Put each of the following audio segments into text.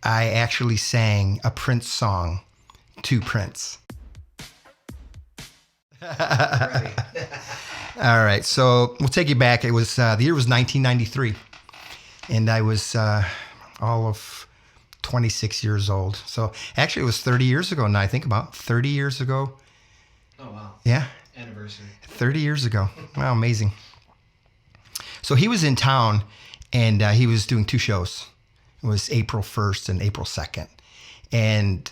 I actually sang a Prince song to Prince. Right. All right, so we'll take you back. It was the year was 1993, and I was all of 26 years old. So actually, it was 30 years ago. Now I think about 30 years ago. Oh wow. Yeah. Anniversary. 30 years ago. Wow, amazing. So he was in town, and he was doing two shows. It was April 1st and April 2nd. And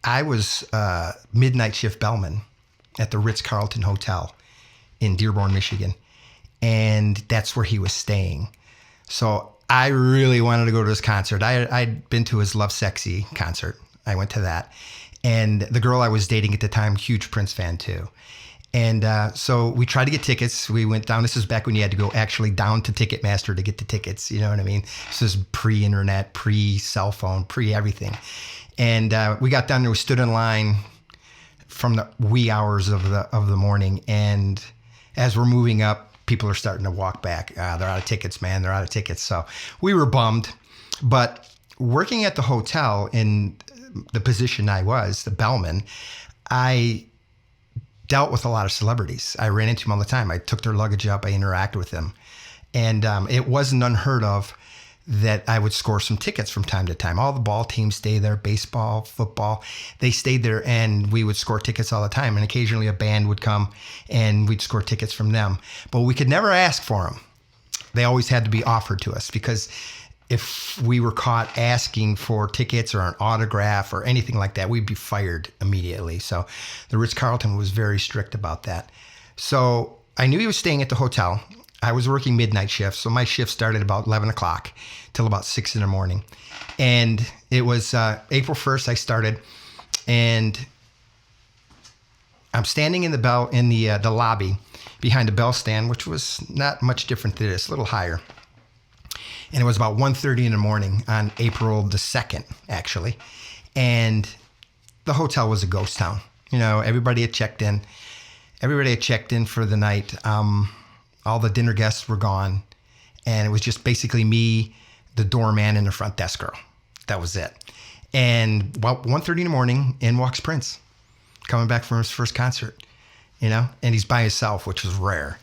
I was midnight shift bellman at the Ritz-Carlton Hotel in Dearborn, Michigan. And that's where he was staying. So I really wanted to go to this concert. I'd been to his Love Sexy concert. I went to that. And the girl I was dating at the time, huge Prince fan too. And so we tried to get tickets. We went down. This is back when you had to go actually down to Ticketmaster to get the tickets. You know what I mean? This is pre-internet, pre-cell phone, pre-everything. And we got down there. We stood in line from the wee hours of the morning. And as we're moving up, people are starting to walk back. They're out of tickets, man. They're out of tickets. So we were bummed. But working at the hotel in the position I was, the bellman, I dealt with a lot of celebrities. I ran into them all the time. I took their luggage up. I interacted with them. And it wasn't unheard of that I would score some tickets from time to time. All the ball teams stay there, baseball, football. They stayed there, and we would score tickets all the time. And occasionally a band would come, and we'd score tickets from them. But we could never ask for them. They always had to be offered to us, because if we were caught asking for tickets or an autograph or anything like that, we'd be fired immediately. So the Ritz-Carlton was very strict about that. So I knew he was staying at the hotel. I was working midnight shifts, so my shift started about 11 o'clock till about 6 in the morning. And it was April 1st I started, and I'm standing in the lobby behind the bell stand, which was not much different than this, a little higher. And it was about 1:30 in the morning on April the 2nd, actually. And the hotel was a ghost town. You know, everybody had checked in. Everybody had checked in for the night. All the dinner guests were gone. And it was just basically me, the doorman, and the front desk girl. That was it. And about 1:30 in the morning, in walks Prince, coming back from his first concert, you know? And he's by himself, which was rare.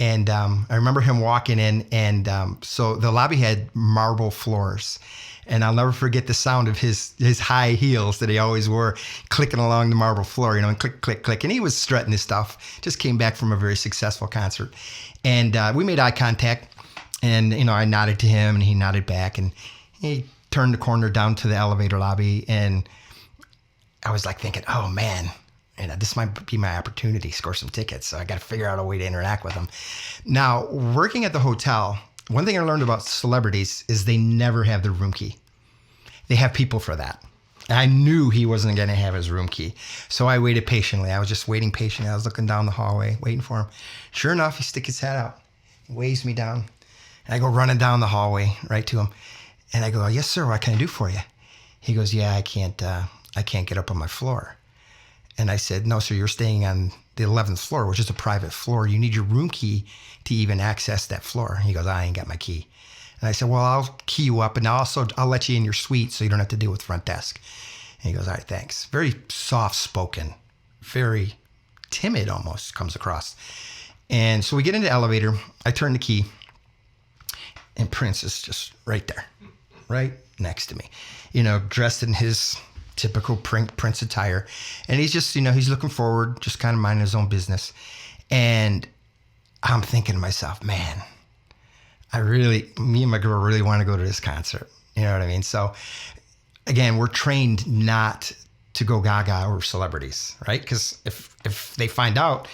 And I remember him walking in, and so the lobby had marble floors. And I'll never forget the sound of his high heels that he always wore, clicking along the marble floor, you know, and click, click, click. And he was strutting his stuff, just came back from a very successful concert. And we made eye contact, and, you know, I nodded to him, and he nodded back. And he turned the corner down to the elevator lobby, and I was like thinking, oh, man. And this might be my opportunity to score some tickets. So I got to figure out a way to interact with them. Now, working at the hotel, one thing I learned about celebrities is they never have their room key. They have people for that. And I knew he wasn't going to have his room key. So I waited patiently. I was just waiting patiently. I was looking down the hallway, waiting for him. Sure enough, he sticks his head out, waves me down. And I go running down the hallway right to him. And I go, yes, sir, what can I do for you? He goes, yeah, I can't get up on my floor. And I said, no, sir, you're staying on the 11th floor, which is a private floor. You need your room key to even access that floor. He goes, I ain't got my key. And I said, well, I'll key you up, and I'll let you in your suite so you don't have to deal with front desk. And he goes, all right, thanks. Very soft-spoken, very timid almost comes across. And so we get into the elevator. I turn the key, and Prince is just right there, right next to me, you know, dressed in his typical Prince attire. And he's just, you know, he's looking forward, just kind of minding his own business. And I'm thinking to myself, man, me and my girl really want to go to this concert. You know what I mean? So again, we're trained not to go gaga over celebrities, right? Because if they find out,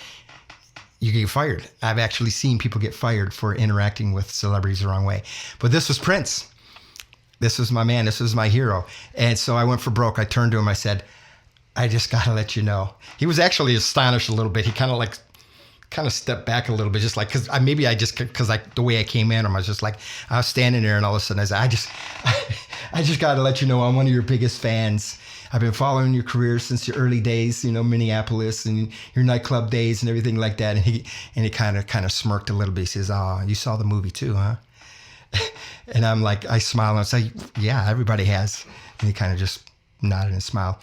you get fired. I've actually seen people get fired for interacting with celebrities the wrong way. But this was Prince. This was my man. This was my hero. And so I went for broke. I turned to him. I said, I just got to let you know. He was actually astonished a little bit. He kind of stepped back a little bit, just like, because the way I came in, I was just like, I was standing there, and all of a sudden I said, I just got to let you know I'm one of your biggest fans. I've been following your career since your early days, you know, Minneapolis and your nightclub days and everything like that. And he kind of smirked a little bit. He says, oh, you saw the movie too, huh? And I'm like, I smile and I say, yeah, everybody has. And he kind of just nodded and smiled.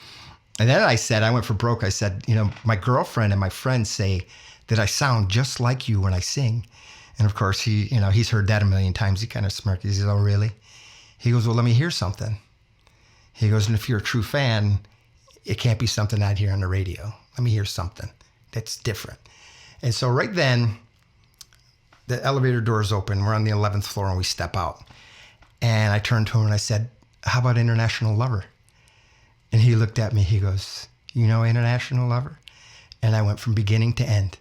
And then I went for broke. I said, my girlfriend and my friends say that I sound just like you when I sing. And of course, he's heard that a million times. He kind of smirked. He says, oh, really? He goes, well, let me hear something. He goes, and if you're a true fan, it can't be something I'd hear on the radio. Let me hear something that's different. And so right then, the elevator doors open. We're on the 11th floor and we step out. And I turned to him and I said, how about International Lover? And he looked at me. He goes, you know International Lover? And I went from beginning to end.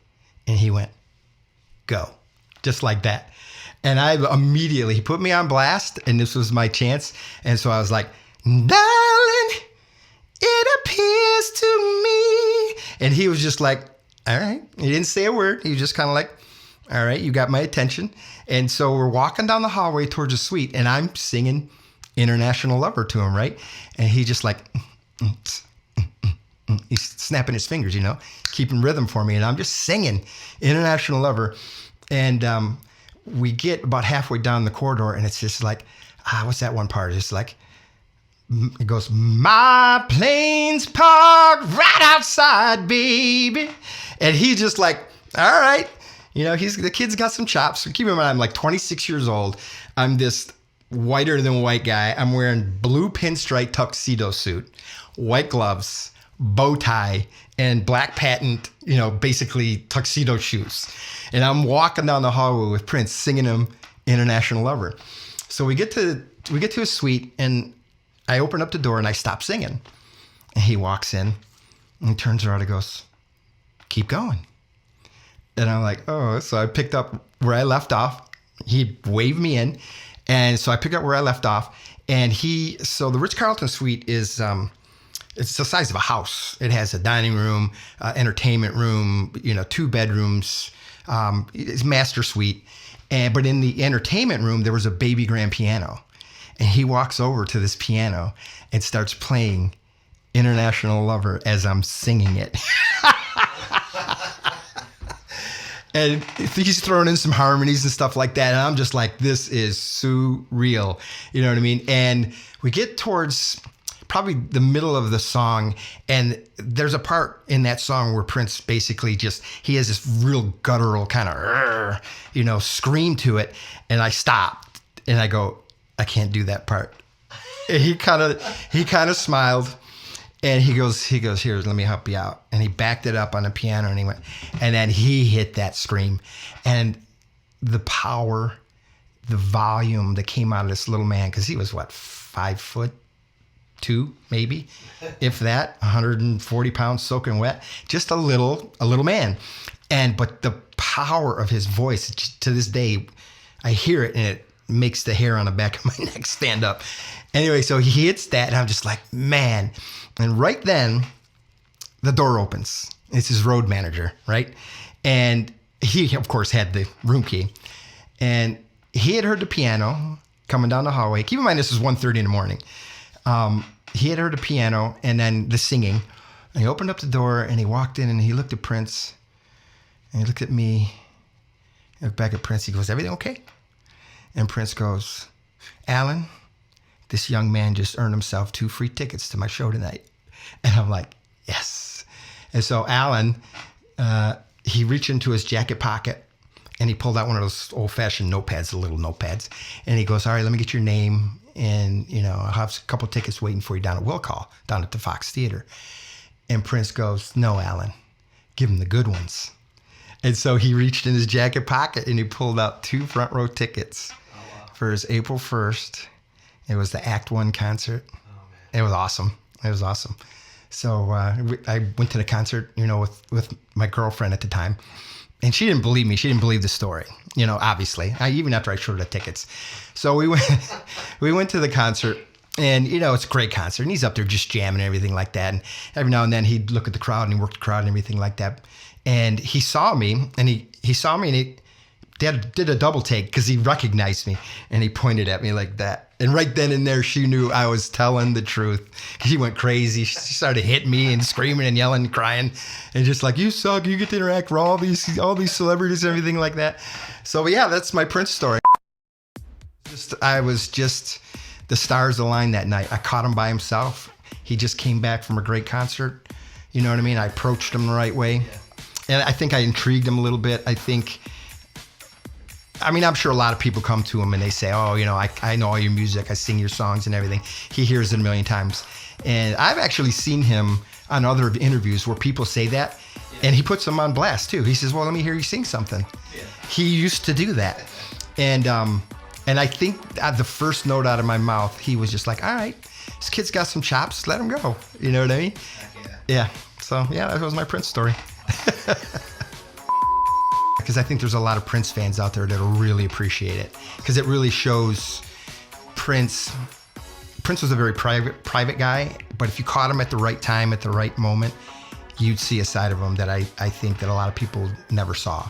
And he went, go. Just like that. And he put me on blast, and this was my chance. And so I was like, darling, it appears to me. And he was just like, all right. He didn't say a word. He was just kind of like, all right, you got my attention. And so we're walking down the hallway towards the suite, and I'm singing International Lover to him, right? And he just like, he's snapping his fingers, keeping rhythm for me. And I'm just singing International Lover. And we get about halfway down the corridor, and it's just like, what's that one part? It's like, it goes, my plane's parked right outside, baby. And he just like, all right. The kid's got some chops. So keep in mind, I'm like 26 years old. I'm this whiter than white guy. I'm wearing blue pinstripe tuxedo suit, white gloves, bow tie, and black patent, basically tuxedo shoes. And I'm walking down the hallway with Prince singing him International Lover. So we get to a suite, and I open up the door and I stop singing. And he walks in and he turns around and goes, keep going. And I'm like, oh. So I picked up where I left off. He waved me in. And so I picked up where I left off. And so the Ritz-Carlton suite is, it's the size of a house. It has a dining room, entertainment room, 2 bedrooms. It's master suite. But in the entertainment room, there was a baby grand piano. And he walks over to this piano and starts playing International Lover as I'm singing it. And he's throwing in some harmonies and stuff like that. And I'm just like, this is surreal. You know what I mean? And we get towards probably the middle of the song. And there's a part in that song where Prince basically he has this real guttural kind of, scream to it. And I stopped and I go, I can't do that part. And he kind of smiled. And he goes, here, let me help you out. And he backed it up on the piano and he went, and then he hit that scream. And the power, the volume that came out of this little man, because he was 5'2", maybe, if that, 140 pounds soaking wet, just a little man. But the power of his voice, to this day, I hear it and it makes the hair on the back of my neck stand up. Anyway, so he hits that and I'm just like, man. And right then, the door opens. It's his road manager, right? And he, of course, had the room key. And he had heard the piano coming down the hallway. Keep in mind, this is 1:30 in the morning. He had heard the piano and then the singing. And he opened up the door and he walked in and he looked at Prince. And he looked at me. He looked back at Prince. He goes, everything okay? And Prince goes, Alan, this young man just earned himself 2 free tickets to my show tonight. And I'm like, yes. And so Alan, he reached into his jacket pocket and he pulled out one of those old-fashioned notepads, the little notepads. And he goes, all right, let me get your name. And, I'll have a couple tickets waiting for you down at Will Call, down at the Fox Theater. And Prince goes, no, Alan, give him the good ones. And so he reached in his jacket pocket and he pulled out 2 front row tickets for his April 1st. It was the Act One concert. Oh, man. It was awesome. So I went to the concert, with my girlfriend at the time. And she didn't believe me. She didn't believe the story, obviously. Even after I showed her the tickets. So we went to the concert. And, it's a great concert. And he's up there just jamming and everything like that. And every now and then he'd look at the crowd and he worked the crowd and everything like that. And he saw me and he saw me and he did a double take because he recognized me and he pointed at me like that. And right then and there, she knew I was telling the truth. She went crazy. She started hitting me and screaming and yelling and crying and just like, you suck. You get to interact with all these celebrities and everything like that. So yeah, that's my Prince story. The just the stars aligned that night. I caught him by himself. He just came back from a great concert. You know what I mean? I approached him the right way. Yeah. And I think I intrigued him a little bit. I'm sure a lot of people come to him and they say, oh, I know all your music. I sing your songs and everything. He hears it a million times. And I've actually seen him on other interviews where people say that. Yeah. And he puts them on blast too. He says, well, let me hear you sing something. Yeah. He used to do that. And I think at the first note out of my mouth, he was just like, all right, this kid's got some chops. Let him go. You know what I mean? Yeah. So, yeah, that was my Prince story. Because I think there's a lot of Prince fans out there that'll really appreciate it. Because it really shows Prince. Prince was a very private guy, but if you caught him at the right time, at the right moment, you'd see a side of him that I think that a lot of people never saw.